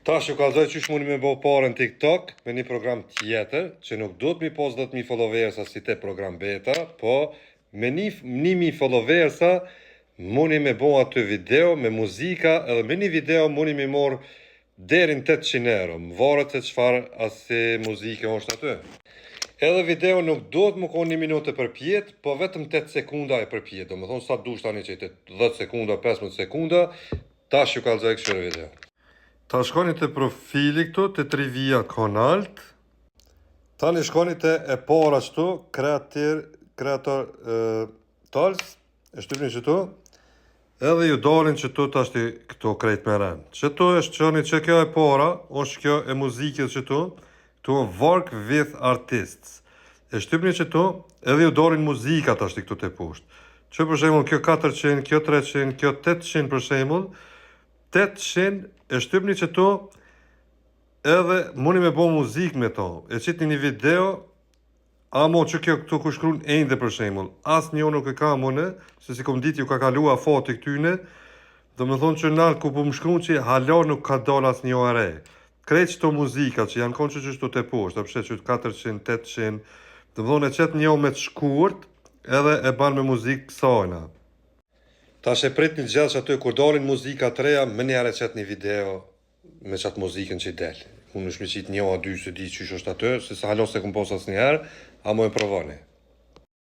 Tash ju kalzoj qysh mundi me bo parën TikTok me një program tjetër që nuk do të mi pos 10.000 followersa si te program beta, po me 1.000 followersa mundi me bo aty video me muzika edhe me një video mundi me morë derin 800 euro, më varet se qfar asi muzike është aty. Edhe video nuk do të më konë 1 minutë për pjetë, po vetëm 8 sekunda e për pjetë, do më thonë sa dush tani që i 10 sekunda, 15 sekunda, tash ju kalzoj këshire video. Ta shkoni të profili këtu, të trivia kanalt. Tani shkoni të e para qëtu, kreator tals, e shtypni qëtu, edhe ju dalin qëtu të ashti këtu krejt me ren. Qëtu e shqoni që kjo e para, është kjo e muzikës qëtu, këtu work with artists. E shtypni qëtu, edhe ju dalin muzikat ashti këtu të poshtë. Që për shemull kjo 400, kjo 300, kjo 800 për shemull, 800 e shtypni qëtu edhe mundi me bo muzik me to. E qitni një video, amo që kjo këtu ku shkrun ende për shemull. As një nuk e ka mune, se si kom dit ju ka kalua fati këtyne, dhe me thonë që nalë ku po më shkrun që hala nuk ka dal as një ere. Krejt qëto muzika që janë konë që qështu të poshtë, apshe që 400, 800, dhe me thonë e qëtë një me të shkurt, edhe e banë me muzik kësajna. Ta shë prit një gjithë që aty kur dalin muzika të reja, më njëre qëtë një video me qatë muzikën që i del. Unë është me qitë 1 a 2 së di që është aty, se sa halos se këm posë asë njëherë, a mu e provoni.